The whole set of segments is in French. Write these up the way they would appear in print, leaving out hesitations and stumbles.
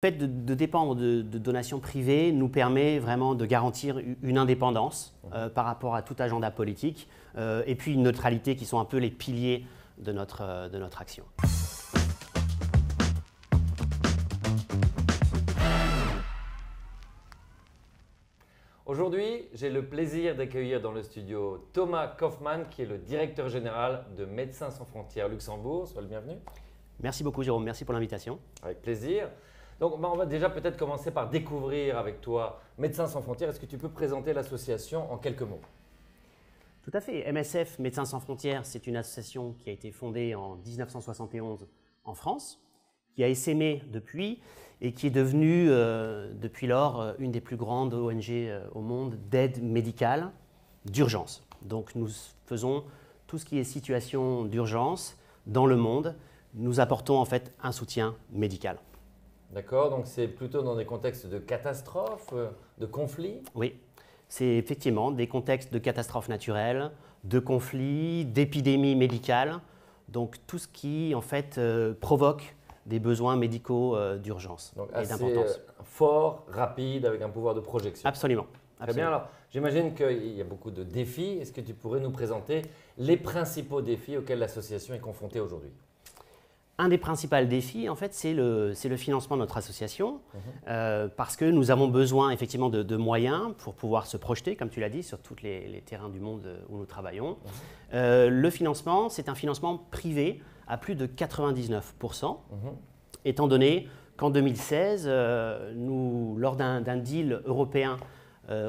Le fait de dépendre de donations privées nous permet vraiment de garantir une indépendance par rapport à tout agenda politique et puis une neutralité qui sont un peu les piliers de notre action. Aujourd'hui, j'ai le plaisir d'accueillir dans le studio Thomas Kaufmann, qui est le directeur général de Médecins sans frontières Luxembourg. Sois le bienvenu. Merci beaucoup Jérôme, merci pour l'invitation. Avec plaisir. Donc, on va déjà peut-être commencer par découvrir avec toi Médecins sans frontières. Est-ce que tu peux présenter l'association en quelques mots? Tout à fait. MSF, Médecins sans frontières, c'est une association qui a été fondée en 1971 en France, qui a essaimé depuis et qui est devenue depuis lors une des plus grandes ONG au monde d'aide médicale d'urgence. Donc nous faisons tout ce qui est situation d'urgence dans le monde. Nous apportons en fait un soutien médical. D'accord, donc c'est plutôt dans des contextes de catastrophes, de conflits? Oui, c'est effectivement des contextes de catastrophes naturelles, de conflits, d'épidémies médicales, donc tout ce qui en fait provoque des besoins médicaux d'urgence et d'importance. Fort, rapide, avec un pouvoir de projection. Absolument. Très bien, alors j'imagine qu'il y a beaucoup de défis. Est-ce que tu pourrais nous présenter les principaux défis auxquels l'association est confrontée aujourd'hui? Un des principaux défis, en fait, c'est le financement de notre association, parce que nous avons besoin effectivement de moyens pour pouvoir se projeter, comme tu l'as dit, sur tous les terrains du monde où nous travaillons. Le financement, c'est un financement privé à plus de 99%, étant donné qu'en 2016, lors d'un deal européen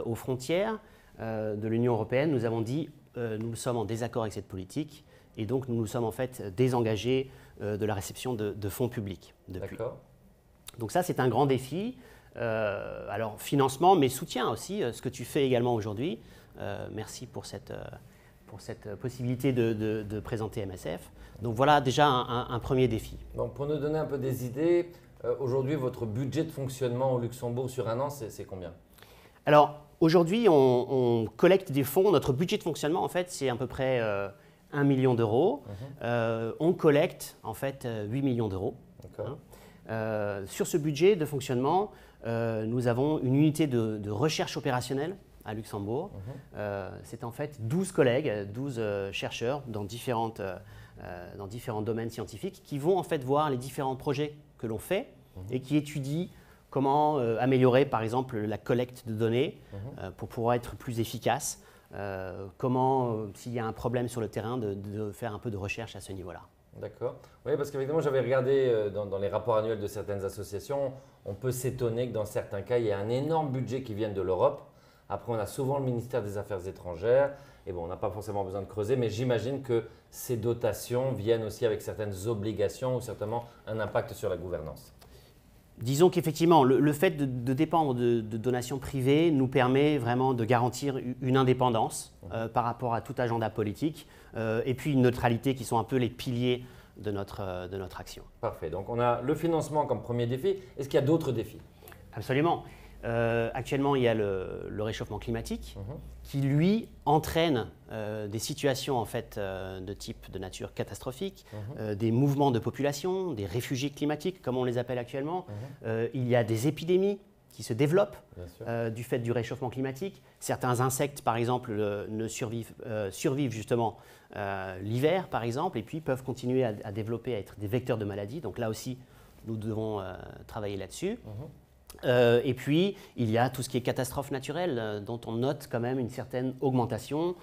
aux frontières de l'Union européenne, nous avons dit nous sommes en désaccord avec cette politique et donc nous nous sommes en fait désengagés de la réception de fonds publics depuis. Donc ça, c'est un grand défi. Alors financement, mais soutien aussi, ce que tu fais également aujourd'hui. Merci pour cette possibilité de présenter MSF. Donc voilà déjà un premier défi. Donc pour nous donner un peu des idées, aujourd'hui votre budget de fonctionnement au Luxembourg sur un an, c'est combien? Alors aujourd'hui, on collecte des fonds. Notre budget de fonctionnement, en fait, c'est à peu près 1 million d'euros. On collecte en fait 8 millions d'euros. Sur ce budget de fonctionnement, nous avons une unité de recherche opérationnelle à Luxembourg. C'est en fait 12 collègues, 12 chercheurs dans différents domaines scientifiques qui vont en fait voir les différents projets que l'on fait et qui étudient comment améliorer par exemple la collecte de données pour pouvoir être plus efficace. Comment, s'il y a un problème sur le terrain, de faire un peu de recherche à ce niveau-là. D'accord. Oui, parce qu'évidemment, j'avais regardé dans les rapports annuels de certaines associations, on peut s'étonner que dans certains cas, il y a un énorme budget qui vient de l'Europe. Après, on a souvent le ministère des Affaires étrangères. Et bon, on n'a pas forcément besoin de creuser, mais j'imagine que ces dotations viennent aussi avec certaines obligations ou certainement un impact sur la gouvernance. Disons qu'effectivement, le fait de dépendre de donations privées nous permet vraiment de garantir une indépendance par rapport à tout agenda politique et puis une neutralité qui sont un peu les piliers de notre action. Parfait. Donc, on a le financement comme premier défi. Est-ce qu'il y a d'autres défis? Absolument. Actuellement, il y a le réchauffement climatique qui, lui, entraîne des situations en fait, de type de nature catastrophique, des mouvements de population, des réfugiés climatiques, comme on les appelle actuellement. Il y a des épidémies qui se développent du fait du réchauffement climatique. Certains insectes, par exemple, survivent justement l'hiver, par exemple, et puis peuvent continuer à développer, à être des vecteurs de maladies. Donc là aussi, nous devons travailler là-dessus. Et puis, il y a tout ce qui est catastrophe naturelle, dont on note quand même une certaine augmentation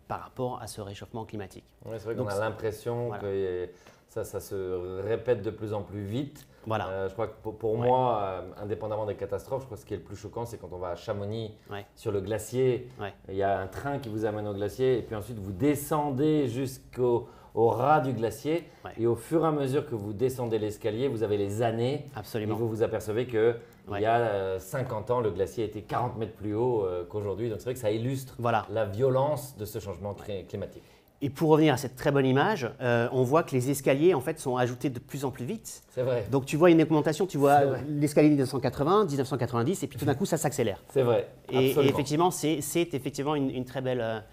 par rapport à ce réchauffement climatique. Oui, c'est vrai qu'on a l'impression que ça se répète de plus en plus vite. Je crois que pour moi, indépendamment des catastrophes, je crois que ce qui est le plus choquant, c'est quand on va à Chamonix sur le glacier. Il y a un train qui vous amène au glacier et puis ensuite vous descendez jusqu'au ras du glacier. Et au fur et à mesure que vous descendez l'escalier, vous avez les années. Absolument. Et vous vous apercevez qu'il y a 50 ans, le glacier était 40 mètres plus haut qu'aujourd'hui. Donc c'est vrai que ça illustre la violence de ce changement climatique. Et pour revenir à cette très bonne image, on voit que les escaliers en fait, sont ajoutés de plus en plus vite. C'est vrai. Donc tu vois une augmentation, tu vois l'escalier 1980, 1990, et puis tout d'un coup ça s'accélère. C'est vrai. Et effectivement, c'est effectivement une très belle,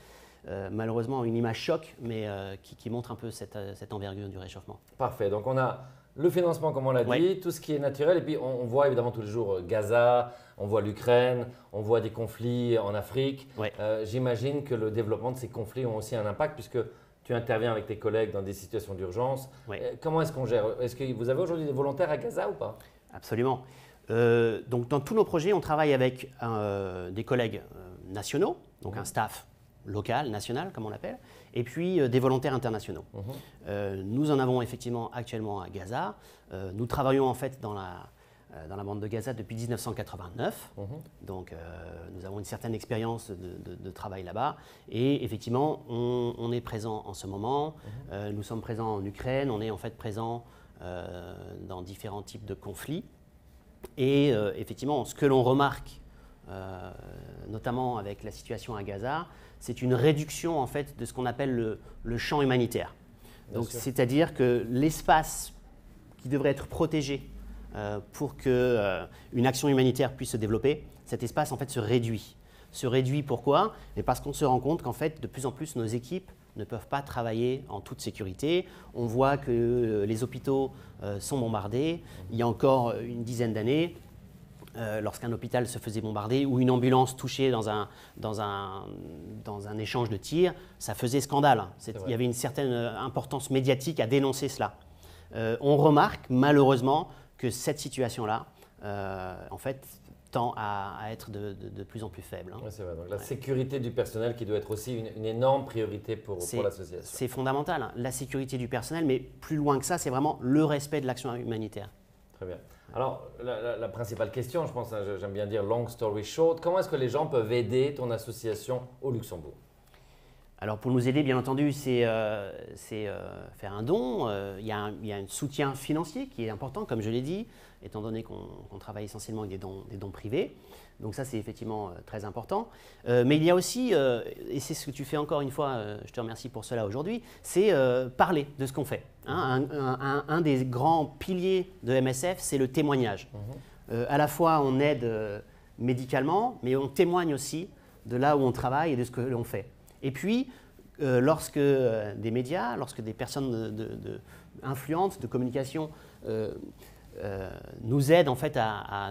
malheureusement une image choc, mais qui montre un peu cette envergure du réchauffement. Parfait. Donc on a le financement, comme on l'a dit, tout ce qui est naturel. Et puis, on voit évidemment tous les jours Gaza, on voit l'Ukraine, on voit des conflits en Afrique. J'imagine que le développement de ces conflits ont aussi un impact puisque tu interviens avec tes collègues dans des situations d'urgence. Comment est-ce qu'on gère? Est-ce que vous avez aujourd'hui des volontaires à Gaza ou pas? Absolument. Donc, dans tous nos projets, on travaille avec des collègues nationaux, donc un staff local, national, comme on l'appelle, et puis des volontaires internationaux. Nous en avons effectivement actuellement à Gaza. Nous travaillons en fait dans la bande de Gaza depuis 1989. Donc, nous avons une certaine expérience de travail là-bas. Et effectivement, on est présent en ce moment. Nous sommes présents en Ukraine. On est en fait présent dans différents types de conflits. Et effectivement, ce que l'on remarque, notamment avec la situation à Gaza, c'est une réduction en fait de ce qu'on appelle le champ humanitaire. Donc, c'est-à-dire que l'espace qui devrait être protégé pour qu'une action humanitaire puisse se développer, cet espace en fait se réduit. Se réduit pourquoi? Et parce qu'on se rend compte qu'en fait, de plus en plus, nos équipes ne peuvent pas travailler en toute sécurité. On voit que les hôpitaux sont bombardés. Il y a encore une dizaine d'années, lorsqu'un hôpital se faisait bombarder ou une ambulance touchée dans un échange de tirs, ça faisait scandale. Il y avait une certaine importance médiatique à dénoncer cela. On remarque malheureusement que cette situation-là, en fait, tend à être de plus en plus faible. Oui, c'est vrai. Donc, la sécurité du personnel qui doit être aussi une énorme priorité pour l'association. C'est fondamental, hein, la sécurité du personnel, mais plus loin que ça, c'est vraiment le respect de l'action humanitaire. Très bien. Alors, la principale question, je pense, hein, j'aime bien dire long story short, comment est-ce que les gens peuvent aider ton association au Luxembourg? Alors, pour nous aider, bien entendu, c'est faire un don. Il y a un soutien financier qui est important, comme je l'ai dit, étant donné qu'on travaille essentiellement avec des dons privés. Donc ça, c'est effectivement très important. Mais il y a aussi, et c'est ce que tu fais encore une fois, je te remercie pour cela aujourd'hui, c'est parler de ce qu'on fait. Hein. Un des grands piliers de MSF, c'est le témoignage. À la fois, on aide médicalement, mais on témoigne aussi de là où on travaille et de ce que l'on fait. Et puis, lorsque des médias, lorsque des personnes influentes de communication nous aident en fait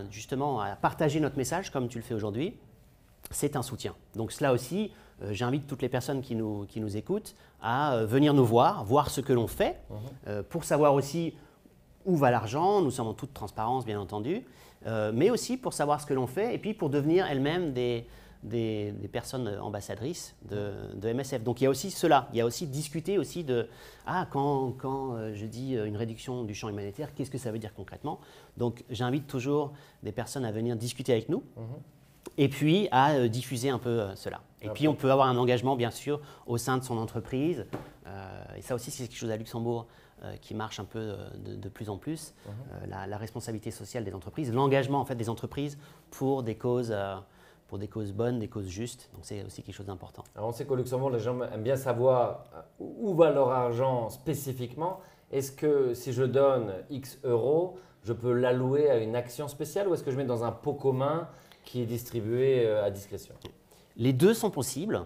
justement à partager notre message comme tu le fais aujourd'hui, c'est un soutien. Donc cela aussi, j'invite toutes les personnes qui nous écoutent à venir nous voir ce que l'on fait, pour savoir aussi où va l'argent. Nous sommes en toute transparence, bien entendu, mais aussi pour savoir ce que l'on fait et puis pour devenir elles-mêmes des personnes ambassadrices de MSF. Donc il y a aussi cela, il y a aussi discuter aussi de quand je dis une réduction du champ humanitaire, qu'est-ce que ça veut dire concrètement? Donc j'invite toujours des personnes à venir discuter avec nous et puis à diffuser un peu cela. Et puis on peut avoir un engagement bien sûr au sein de son entreprise et ça aussi c'est quelque chose à Luxembourg qui marche un peu de plus en plus, la responsabilité sociale des entreprises, l'engagement en fait des entreprises pour des causes bonnes, des causes justes. Donc c'est aussi quelque chose d'important. Alors on sait qu'au Luxembourg, les gens aiment bien savoir où va leur argent spécifiquement. Est-ce que si je donne X euros, je peux l'allouer à une action spéciale ou est-ce que je mets dans un pot commun qui est distribué à discrétion? Les deux sont possibles,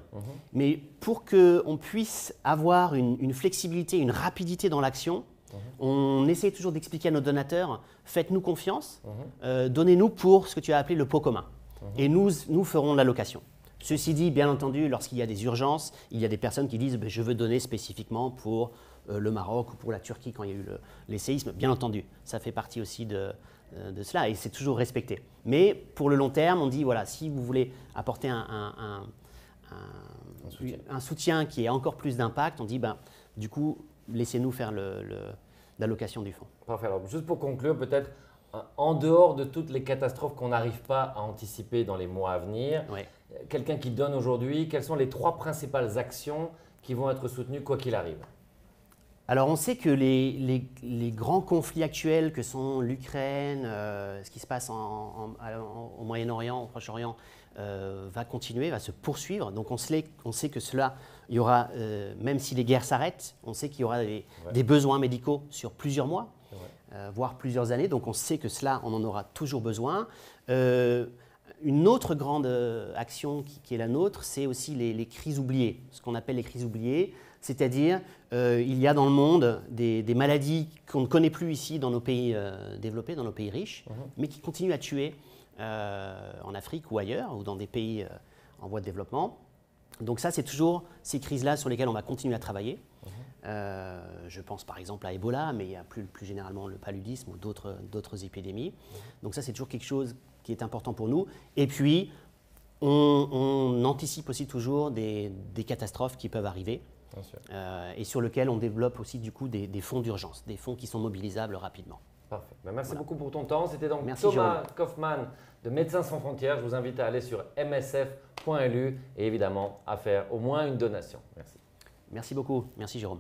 mais pour qu'on puisse avoir une flexibilité, une rapidité dans l'action, on essaie toujours d'expliquer à nos donateurs, faites-nous confiance, donnez-nous pour ce que tu as appelé le pot commun. Et nous ferons l'allocation. Ceci dit, bien entendu, lorsqu'il y a des urgences, il y a des personnes qui disent je veux donner spécifiquement pour le Maroc ou pour la Turquie quand il y a eu les séismes. Bien entendu, ça fait partie aussi de cela et c'est toujours respecté. Mais pour le long terme, on dit voilà, si vous voulez apporter un soutien qui ait encore plus d'impact, on dit du coup, laissez-nous faire l'allocation du fonds. Parfait. Alors, juste pour conclure, peut-être, en dehors de toutes les catastrophes qu'on n'arrive pas à anticiper dans les mois à venir, quelqu'un qui donne aujourd'hui, quelles sont les 3 principales actions qui vont être soutenues quoi qu'il arrive? Alors on sait que les grands conflits actuels que sont l'Ukraine, ce qui se passe au Moyen-Orient, au Proche-Orient, va continuer, va se poursuivre. Donc on sait que cela, il y aura, même si les guerres s'arrêtent, on sait qu'il y aura des besoins médicaux sur plusieurs mois. Voire plusieurs années, donc on sait que cela, on en aura toujours besoin. Une autre grande action qui est la nôtre, c'est aussi les crises oubliées. Ce qu'on appelle les crises oubliées, c'est-à-dire il y a dans le monde des maladies qu'on ne connaît plus ici dans nos pays développés, dans nos pays riches, mais qui continuent à tuer en Afrique ou ailleurs, ou dans des pays en voie de développement. Donc ça, c'est toujours ces crises-là sur lesquelles on va continuer à travailler. Je pense par exemple à Ebola, mais il y a plus généralement le paludisme ou d'autres épidémies. Donc ça, c'est toujours quelque chose qui est important pour nous. Et puis, on anticipe aussi toujours des catastrophes qui peuvent arriver et sur lesquelles on développe aussi du coup des fonds d'urgence, des fonds qui sont mobilisables rapidement. Parfait. Merci beaucoup pour ton temps. C'était donc Merci, Thomas Kaufmann de Médecins sans frontières. Je vous invite à aller sur msf.lu et évidemment à faire au moins une donation. Merci. Merci beaucoup. Merci Jérôme.